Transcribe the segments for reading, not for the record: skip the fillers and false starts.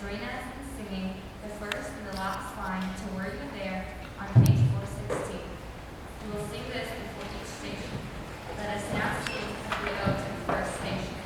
join us in singing the first and the last line to Were You There on page 416. We will sing this before each station. Let us now sing as we go to the first station.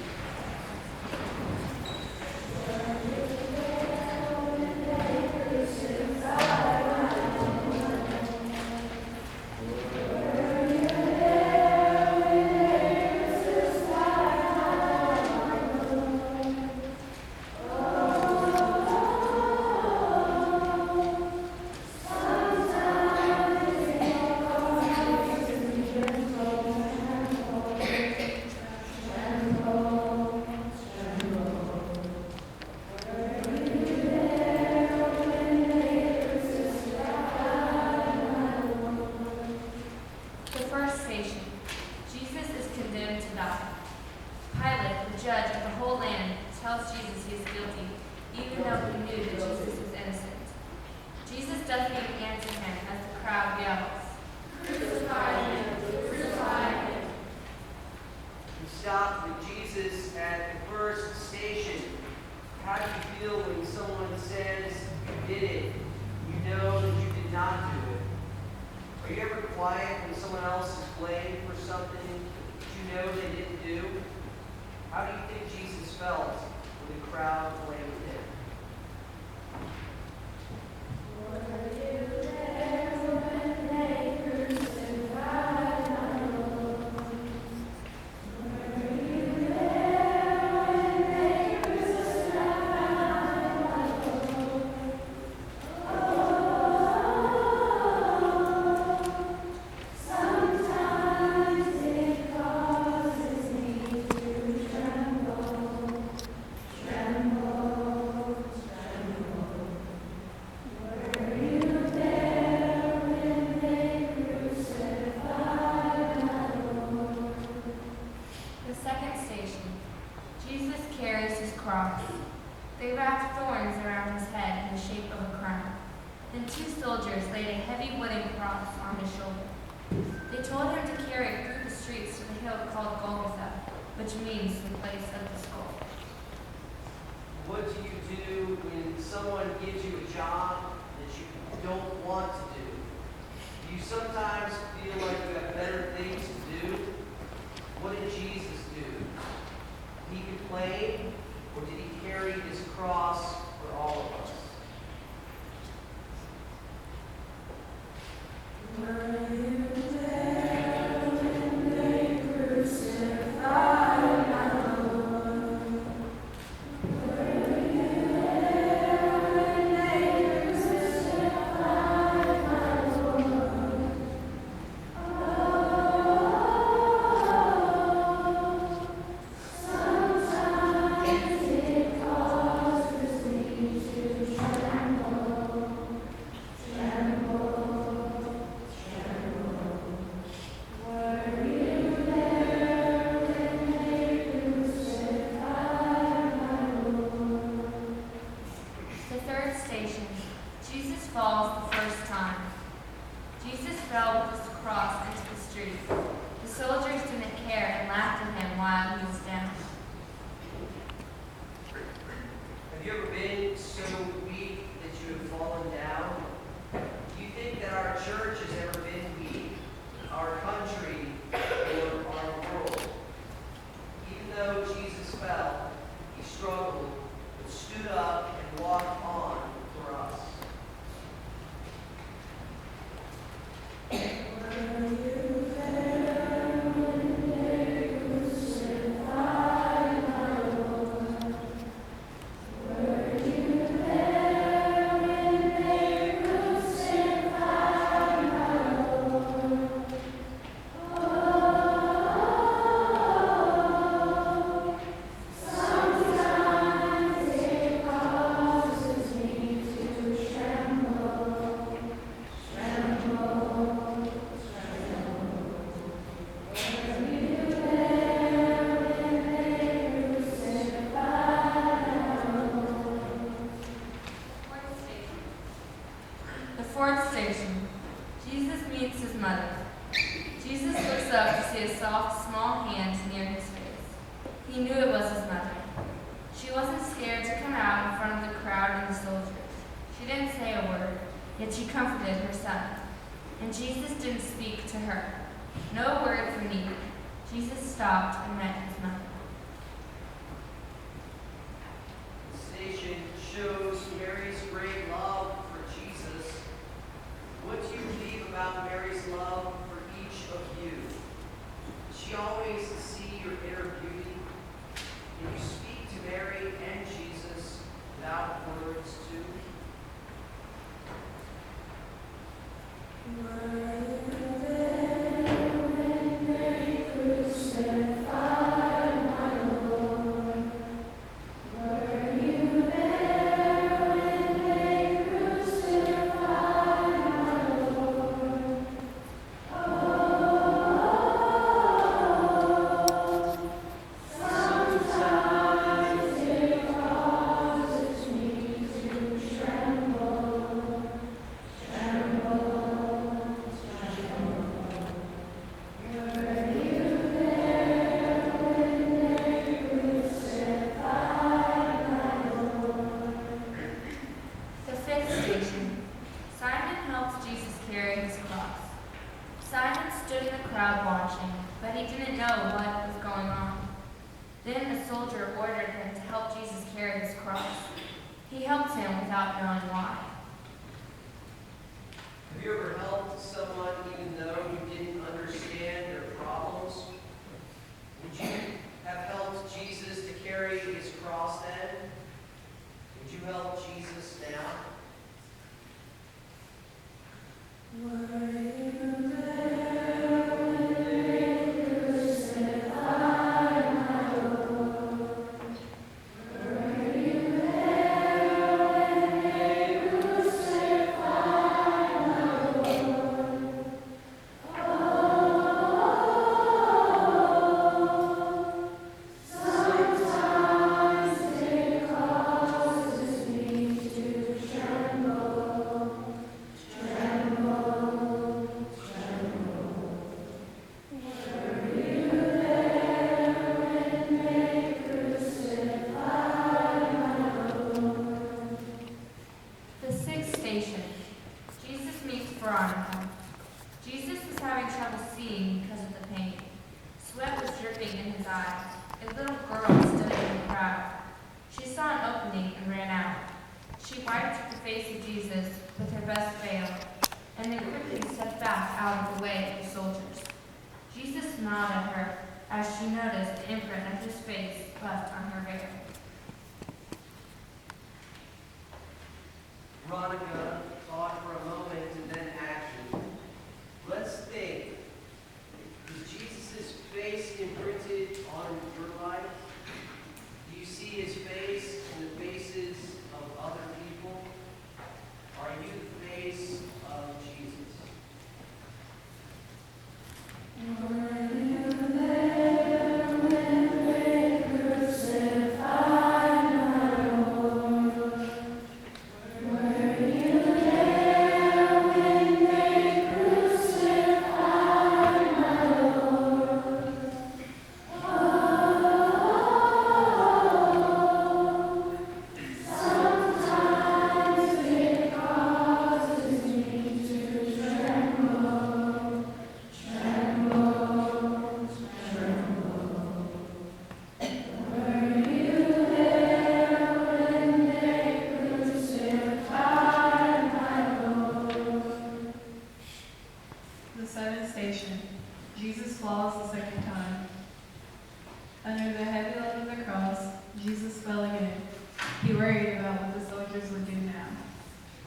He knew it was his mother. She wasn't scared to come out in front of the crowd soldiers. She didn't say a word, yet she comforted her son. And Jesus didn't speak to her. No words were needed. Jesus stopped and met his mother. The station shows Mary's great love for Jesus. What do you believe about Mary's love for each of you? Does she always see your inner beauty? Can you speak to Mary and Jesus without words too? Simon stood in the crowd watching, but he didn't know what was going on. Then a soldier ordered him to help Jesus carry his cross. He helped him without knowing why. Have you ever helped someone even though you didn't understand their problems? Would you have helped Jesus to carry his cross then? Would you help Jesus now? Jesus was having trouble seeing because of the pain. Sweat was dripping in his eyes. A little girl stood in the crowd. She saw an opening and ran out. She wiped the face of Jesus with her best veil, and then quickly stepped back out of the way of the soldiers. Jesus smiled at her as she noticed the imprint of his face left on her veil. Veronica thought for a moment and then action. Let's think. Is Jesus' face imprinted on your life? Do you see his face in the faces of other people? Are you the face of Jesus? Jesus falls the second time. Under the heavy load of the cross, Jesus fell again. He worried about what the soldiers would do now.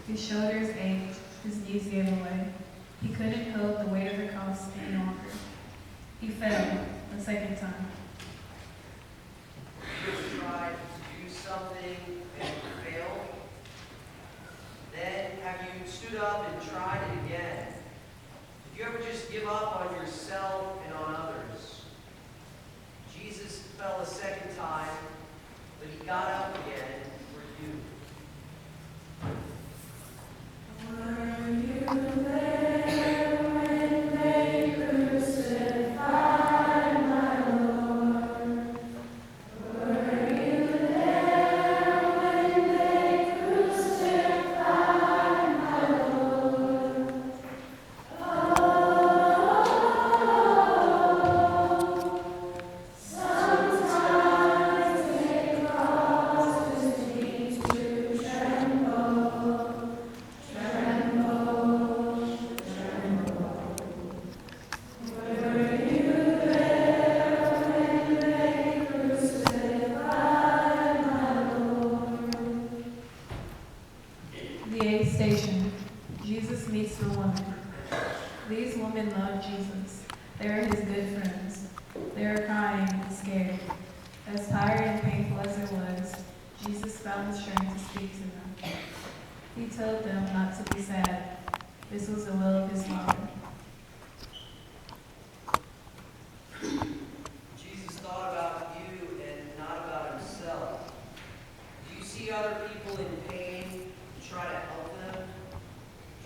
His shoulders ached, his knees gave way. He couldn't hold the weight of the cross any longer. He fell the second time. You ever tried to do something and failed? Then have you stood up and tried it again? Did you ever just give up on yourself and on others? Jesus fell a second time, but he got up again for you. Were you there when they crucified my Lord? Were you there The 8th station. Jesus meets the woman. These women love Jesus. They are his good friends. They are crying and scared. As tired and painful as it was, Jesus found the strength to speak to them. He told them not to be sad. This was the will of his Father. Jesus thought about you and not about himself. Do you see other people in pain and try to help them?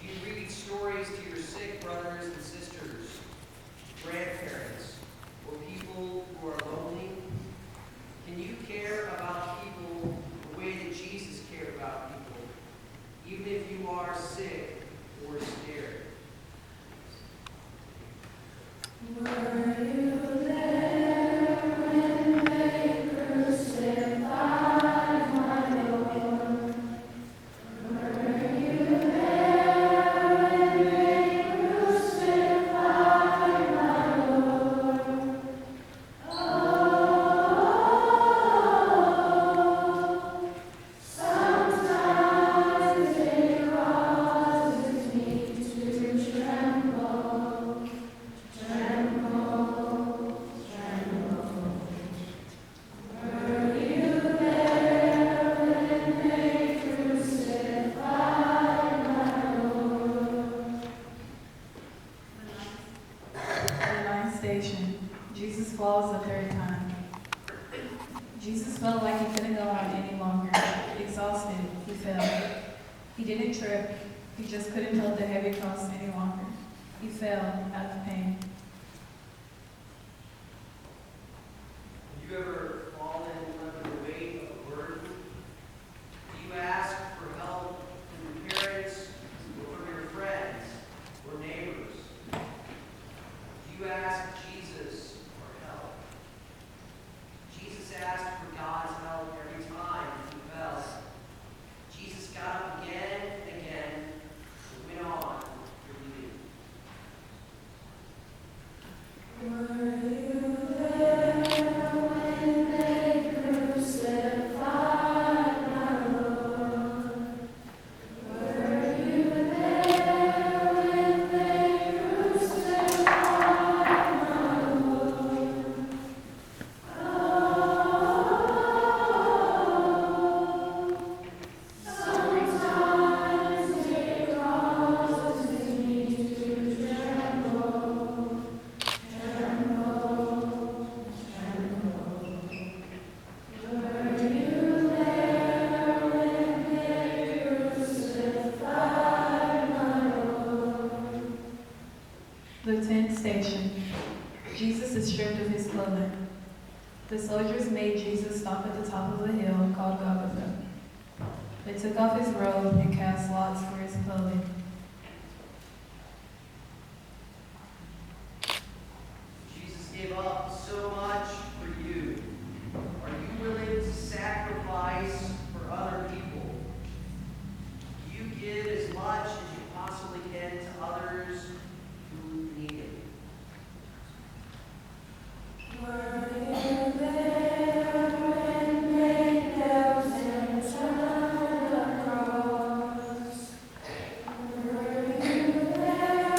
Do you read stories to your sick brothers and sisters, grandparents, or people who are lonely? Can you care about people the way that Jesus cared about people, even if you are sick or scared? Were you there when they crucified my Lord? Were you there when they crucified my Lord? Sometimes it causes me to tremble, tremble, tremble. Were you there when they crucified my Lord? The 9th station. Jesus falls the 3rd time. Jesus felt like he couldn't go on any longer. Exhausted, he fell. He didn't trip. He just couldn't hold the heavy cross any longer. He fell out of pain. Have you ever fallen under the weight of a burden? Do you ask for help from your parents or from your friends or neighbors? Do you ask Jesus for help? Jesus asked for God's help every time he fell. Jesus got up again and again and went on believing. Were you there when they crucified my Lord? Were you there when they crucified my Lord? Sometimes it causes me to tremble, tremble, tremble. Were you there when they crucified my Lord? The 10th station. Jesus is stripped of his clothing. The soldiers made Jesus stop at the top of a hill called Golgotha. They took off his robe and cast lots for his clothing. Jesus gave up so much for you. Are you willing to sacrifice for other people? Do you give as much as you possibly can to others who need it? Were you there when they nailed him to the cross? Were you there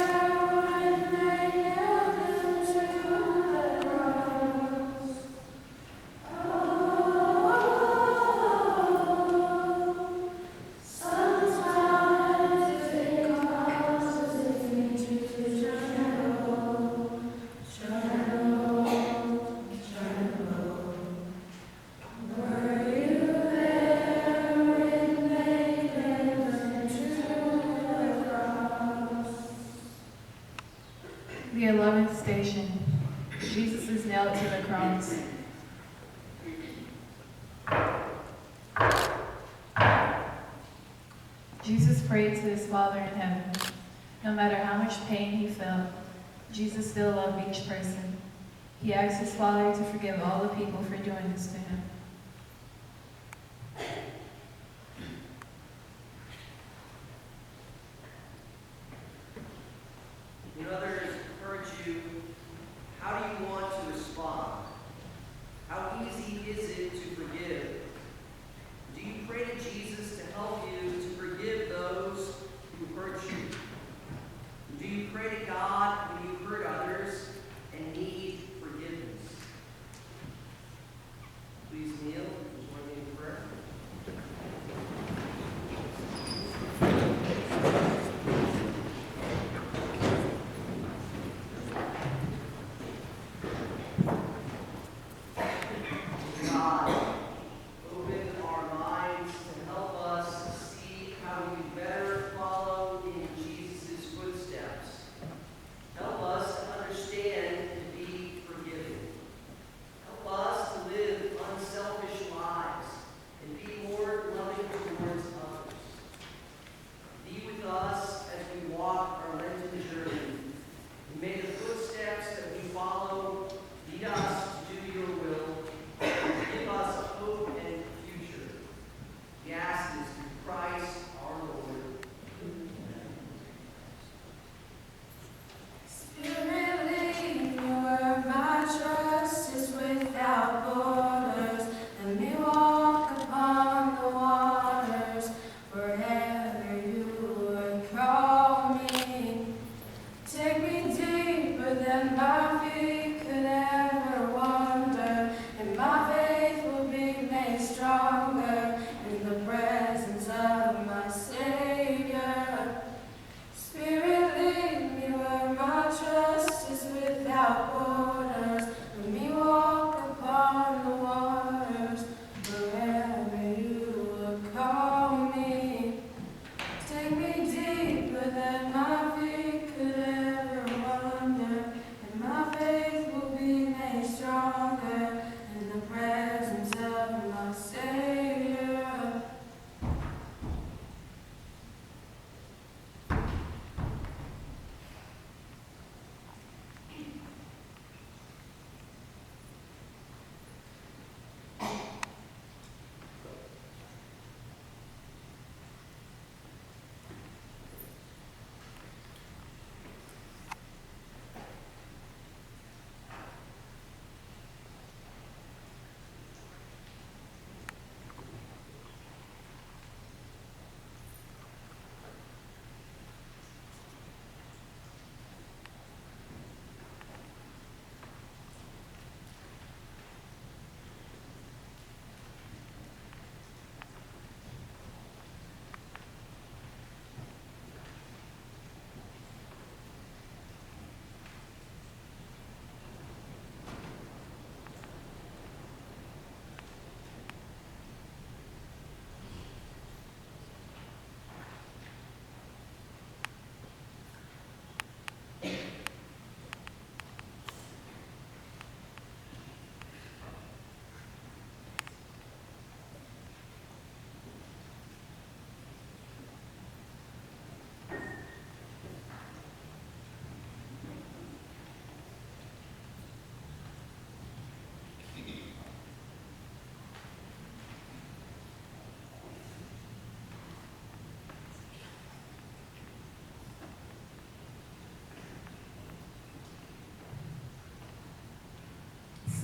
when they nailed him to the cross? Sometimes it causes me to tremble, tremble, tremble. Were you there when they nailed him to the cross? The 11th station. Jesus is nailed to the cross. Jesus prayed to his Father in heaven. No matter how much pain he felt, Jesus still loved each person. He asked his Father to forgive all the people for doing this to him. When others hurt you, how do you want to respond? How easy is it to forgive? Do you pray to Jesus to help you to forgive those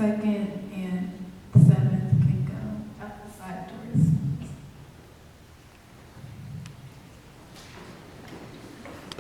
second and